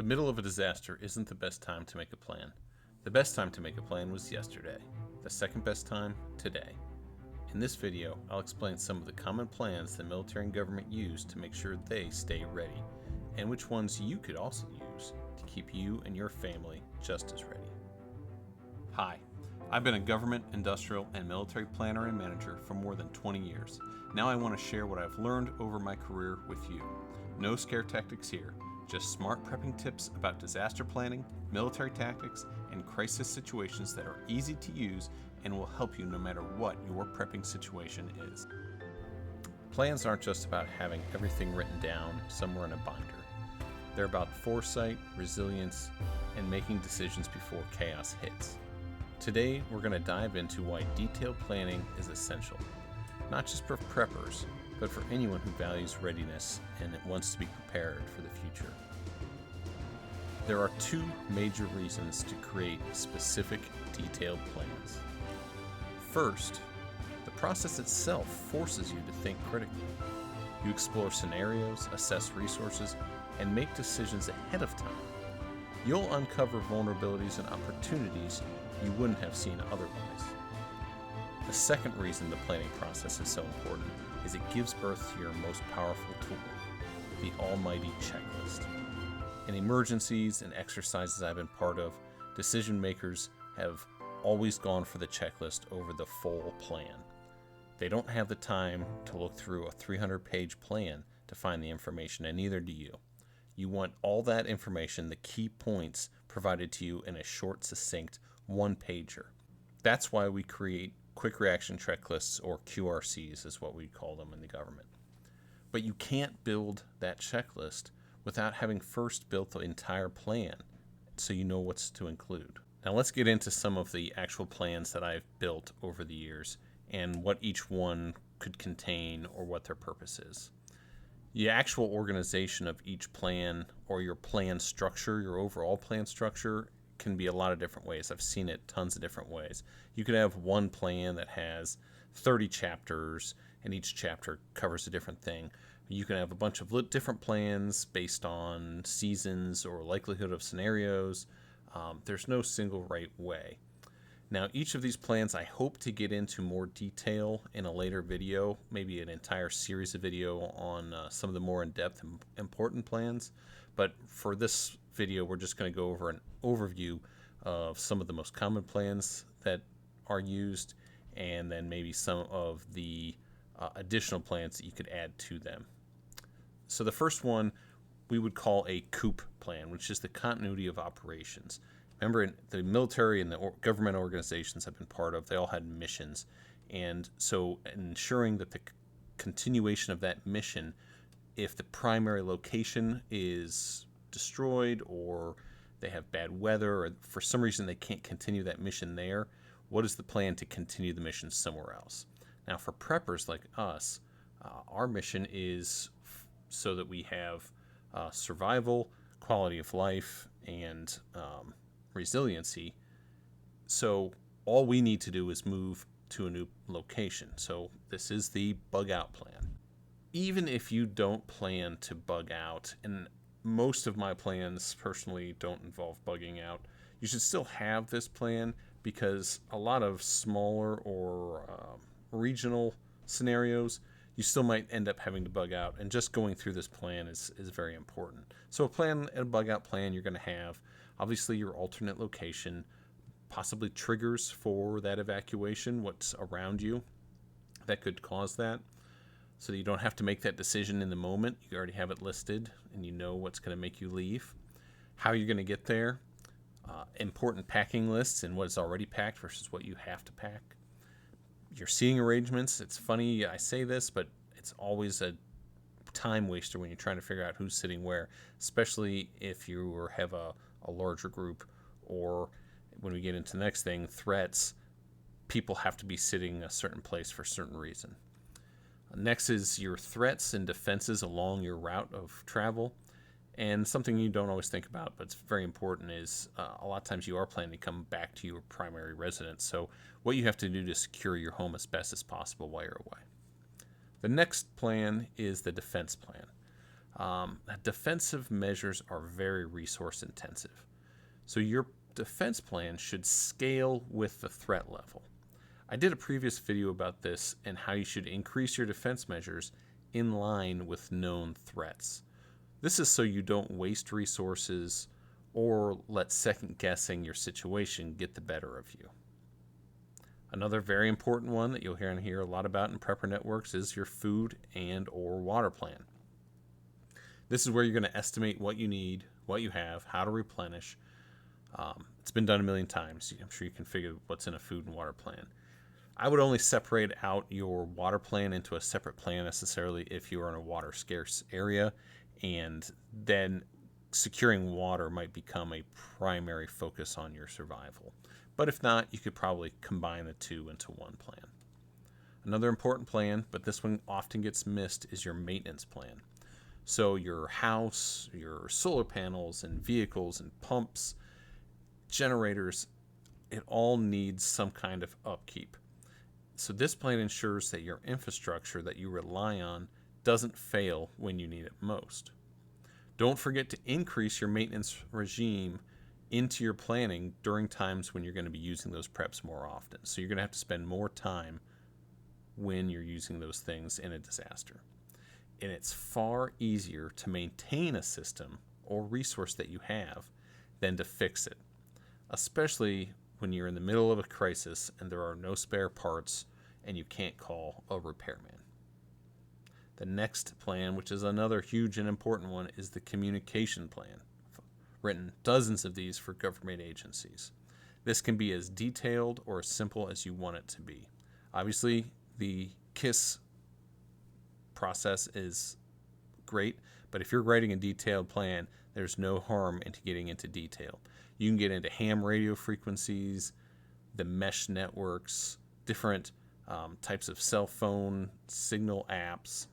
The middle of a disaster isn't the best time to make a plan. The best time to make a plan was yesterday. The second best time, today. In this video, I'll explain some of the common plans the military and government use to make sure they stay ready, and which ones you could also use to keep you and your family just as ready. Hi, I've been a government, industrial, and military planner and manager for more than 20 years. Now I want to share what I've learned over my career with you. No scare tactics here, just smart prepping tips about disaster planning, military tactics, and crisis situations that are easy to use and will help you no matter what your prepping situation is. Plans aren't just about having everything written down somewhere in a binder. They're about foresight, resilience, and making decisions before chaos hits. Today, we're going to dive into why detailed planning is essential, not just for preppers, but for anyone who values readiness and wants to be prepared for the future. There are two major reasons to create specific, detailed plans. First, the process itself forces you to think critically. You explore scenarios, assess resources, and make decisions ahead of time. You'll uncover vulnerabilities and opportunities you wouldn't have seen otherwise. The second reason the planning process is so important is it gives birth to your most powerful tool, the almighty checklist. In emergencies and exercises I've been part of, decision makers have always gone for the checklist over the full plan. They don't have the time to look through a 300-page plan to find the information, and neither do you. You want all that information, the key points, provided to you in a short, succinct one-pager. That's why we create quick reaction checklists, or QRCs is what we call them in the government. But you can't build that checklist without having first built the entire plan so you know what's to include. Now let's get into some of the actual plans that I've built over the years and what each one could contain or what their purpose is. The actual organization of each plan or your plan structure, your overall plan structure, can be a lot of different ways. I've seen it tons of different ways. You could have one plan that has 30 chapters and each chapter covers a different thing. You can have a bunch of different plans based on seasons or likelihood of scenarios. There's no single right way. Now, each of these plans I hope to get into more detail in a later video, maybe an entire series of video on some of the more in-depth and important plans. But for this video, we're just going to go over an overview of some of the most common plans that are used, and then maybe some of the additional plans that you could add to them. So the first one we would call a COOP plan, which is the continuity of operations. Remember, the military and the government organizations I've been part of, they all had missions. And so ensuring that the continuation of that mission, if the primary location is destroyed or they have bad weather or for some reason they can't continue that mission there, what is the plan to continue the mission somewhere else? Now, for preppers like us, our mission is so that we have survival, quality of life, and resiliency. So all we need to do is move to a new location. So this is the bug out plan. Even if you don't plan to bug out, and most of my plans personally don't involve bugging out, you should still have this plan because a lot of smaller or regional scenarios, you still might end up having to bug out, and just going through this plan is very important. So a bug out plan, you're going to have obviously your alternate location, possibly triggers for that evacuation, what's around you that could cause that, so that you don't have to make that decision in the moment. You already have it listed and you know what's going to make you leave, how you're going to get there, important packing lists and what is already packed versus what you have to pack. Your seating arrangements, it's funny I say this, but it's always a time waster when you're trying to figure out who's sitting where, especially if you have a larger group, or when we get into the next thing, threats, people have to be sitting a certain place for a certain reason. Next is your threats and defenses along your route of travel. And something you don't always think about, but it's very important, is a lot of times you are planning to come back to your primary residence. So what you have to do to secure your home as best as possible while you're away. The next plan is the defense plan. Defensive measures are very resource intensive. So your defense plan should scale with the threat level. I did a previous video about this and how you should increase your defense measures in line with known threats. This is so you don't waste resources or let second guessing your situation get the better of you. Another very important one that you'll hear and hear a lot about in Prepper Networks is your food and or water plan. This is where you're going to estimate what you need, what you have, how to replenish. It's been done a million times. I'm sure you can figure what's in a food and water plan. I would only separate out your water plan into a separate plan necessarily if you are in a water scarce area, and then securing water might become a primary focus on your survival. But if not, you could probably combine the two into one plan. Another important plan, but this one often gets missed, is your maintenance plan. So your house, your solar panels and vehicles and pumps, generators, it all needs some kind of upkeep. So this plan ensures that your infrastructure that you rely on doesn't fail when you need it most. Don't forget to increase your maintenance regime into your planning during times when you're going to be using those preps more often. So you're going to have to spend more time when you're using those things in a disaster. And it's far easier to maintain a system or resource that you have than to fix it, especially when you're in the middle of a crisis and there are no spare parts and you can't call a repairman. The next plan, which is another huge and important one, is the communication plan. I've written dozens of these for government agencies. This can be as detailed or as simple as you want it to be. Obviously, the KISS process is great, but if you're writing a detailed plan, there's no harm into getting into detail. You can get into ham radio frequencies, the mesh networks, different types of cell phone signal apps,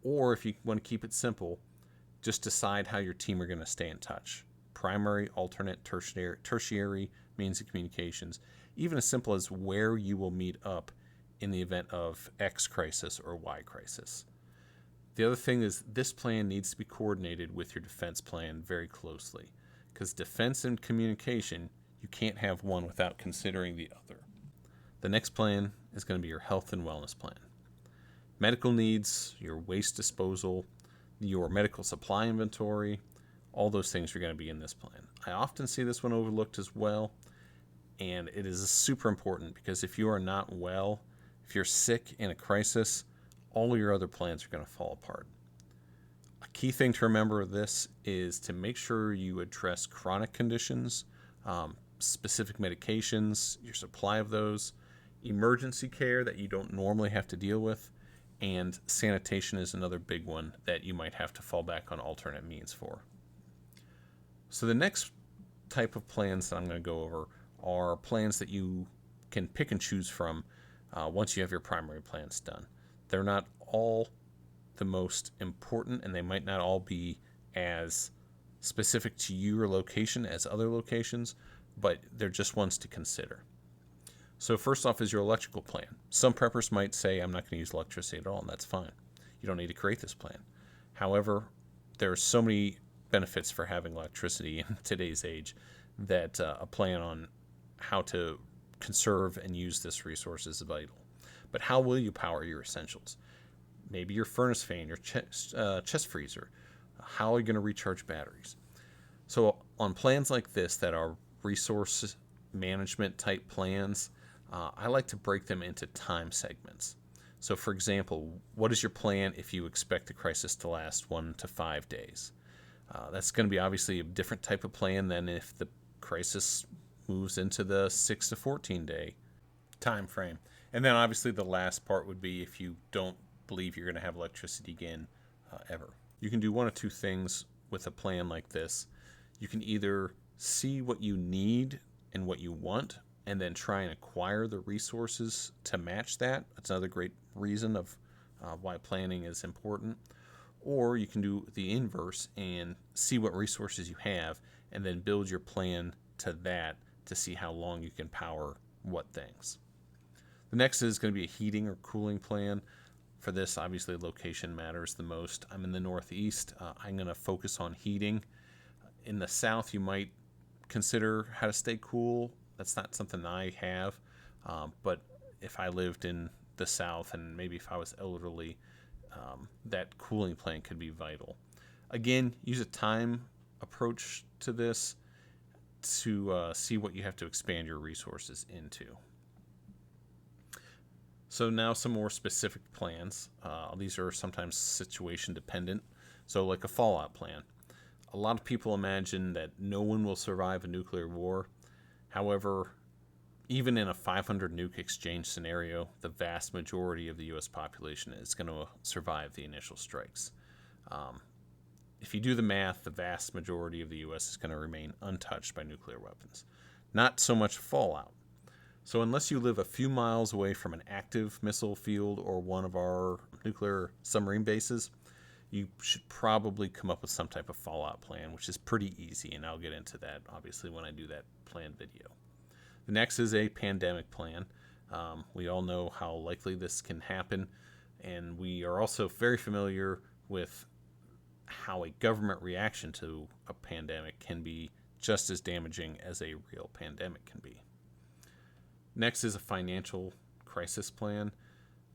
or if you want to keep it simple, just decide how your team are going to stay in touch. Primary, alternate, tertiary means of communications, even as simple as where you will meet up in the event of X crisis or Y crisis. The other thing is this plan needs to be coordinated with your defense plan very closely, because defense and communication, you can't have one without considering the other. The next plan is going to be your health and wellness plan. Medical needs, your waste disposal, your medical supply inventory, all those things are going to be in this plan. I often see this one overlooked as well, and it is super important because if you are not well, if you're sick in a crisis, all your other plans are going to fall apart. A key thing to remember of this is to make sure you address chronic conditions, specific medications, your supply of those, emergency care that you don't normally have to deal with, and sanitation is another big one that you might have to fall back on alternate means for. So the next type of plans that I'm going to go over are plans that you can pick and choose from once you have your primary plans done. They're not all the most important, and they might not all be as specific to your location as other locations, but they're just ones to consider. So first off is your electrical plan. Some preppers might say, I'm not going to use electricity at all, and that's fine. You don't need to create this plan. However, there are so many benefits for having electricity in today's age that a plan on how to conserve and use this resource is vital. But how will you power your essentials? Maybe your furnace fan, your chest freezer. How are you going to recharge batteries? So on plans like this that are resource management type plans, I like to break them into time segments. So for example, what is your plan if you expect the crisis to last 1 to 5 days? That's going to be obviously a different type of plan than if the crisis moves into the 6 to 14 day time frame. And then obviously the last part would be if you don't believe you're going to have electricity again ever. You can do one of two things with a plan like this. You can either see what you need and what you want and then try and acquire the resources to match that. That's another great reason of why planning is important. Or you can do the inverse and see what resources you have and then build your plan to that to see how long you can power what things. The next is going to be a heating or cooling plan. For this, obviously, location matters the most. I'm in the Northeast. I'm going to focus on heating. In the South, you might consider how to stay cool. That's not something I have. But if I lived in the South and maybe if I was elderly, that cooling plan could be vital. Again, use a time approach to this to see what you have to expand your resources into. So now some more specific plans. These are sometimes situation dependent. So like a fallout plan. A lot of people imagine that no one will survive a nuclear war. However, even in a 500 nuke exchange scenario, the vast majority of the U.S. population is going to survive the initial strikes. If you do the math, the vast majority of the U.S. is going to remain untouched by nuclear weapons. Not so much fallout. So unless you live a few miles away from an active missile field or one of our nuclear submarine bases, you should probably come up with some type of fallout plan, which is pretty easy, and I'll get into that, obviously, when I do that plan video. The next is a pandemic plan. We all know how likely this can happen, and we are also very familiar with how a government reaction to a pandemic can be just as damaging as a real pandemic can be. Next is a financial crisis plan.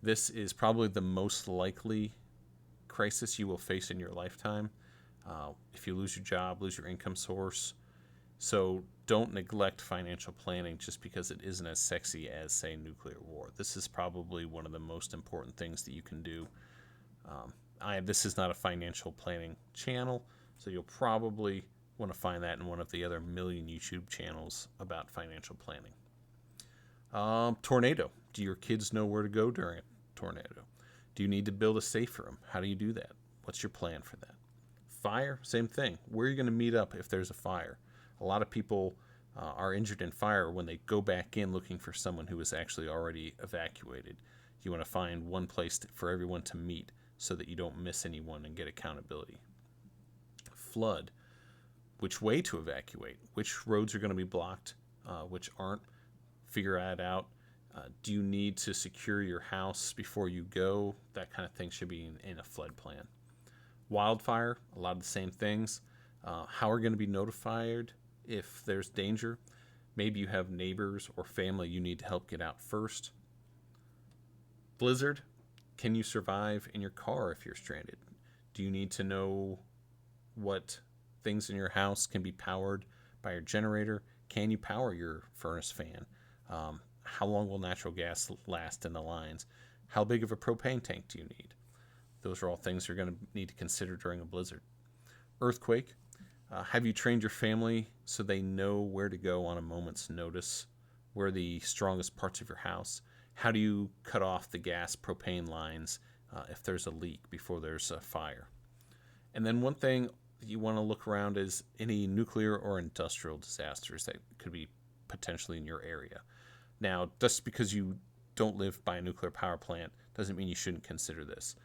This is probably the most likely crisis you will face in your lifetime. If you lose your job, lose your income source. So don't neglect financial planning just because it isn't as sexy as, say, nuclear war. This is probably one of the most important things that you can do. This is not a financial planning channel, so you'll probably want to find that in one of the other million YouTube channels about financial planning. Tornado. Do your kids know where to go during a tornado? Do you need to build a safe room? How do you do that? What's your plan for that? Fire, same thing. Where are you going to meet up if there's a fire? A lot of people are injured in fire when they go back in looking for someone who was actually already evacuated. You want to find one place for everyone to meet so that you don't miss anyone and get accountability. Flood. Which way to evacuate? Which roads are going to be blocked? Which aren't? Figure that out. Do you need to secure your house before you go? That kind of thing should be in a flood plan. Wildfire, a lot of the same things. How are you going to be notified if there's danger? Maybe you have neighbors or family you need to help get out first. Blizzard, can you survive in your car if you're stranded? Do you need to know what things in your house can be powered by your generator? Can you power your furnace fan? How long will natural gas last in the lines? How big of a propane tank do you need? Those are all things you're going to need to consider during a blizzard. Earthquake. Have you trained your family so they know where to go on a moment's notice? Where are the strongest parts of your house? How do you cut off the gas propane lines if there's a leak before there's a fire? And then one thing you want to look around is any nuclear or industrial disasters that could be potentially in your area. Now, just because you don't live by a nuclear power plant doesn't mean you shouldn't consider this.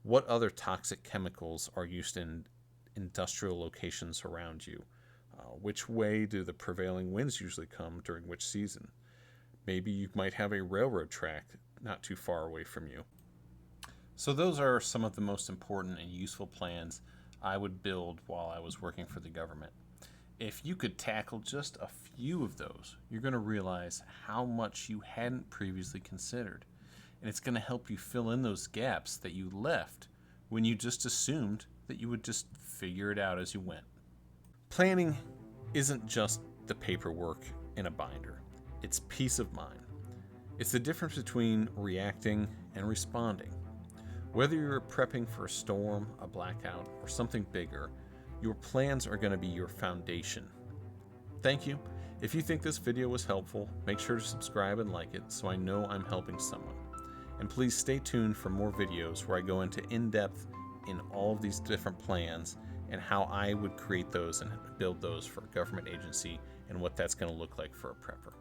What other toxic chemicals are used in industrial locations around you? Which way do the prevailing winds usually come during which season? Maybe you might have a railroad track not too far away from you. So those are some of the most important and useful plans I would build while I was working for the government. If you could tackle just a few of those, you're going to realize how much you hadn't previously considered. And it's going to help you fill in those gaps that you left when you just assumed that you would just figure it out as you went. Planning isn't just the paperwork in a binder. It's peace of mind. It's the difference between reacting and responding. Whether you're prepping for a storm, a blackout, or something bigger, your plans are going to be your foundation. Thank you. If you think this video was helpful, make sure to subscribe and like it so I know I'm helping someone. And please stay tuned for more videos where I go into in-depth in all of these different plans and how I would create those and build those for a government agency and what that's going to look like for a prepper.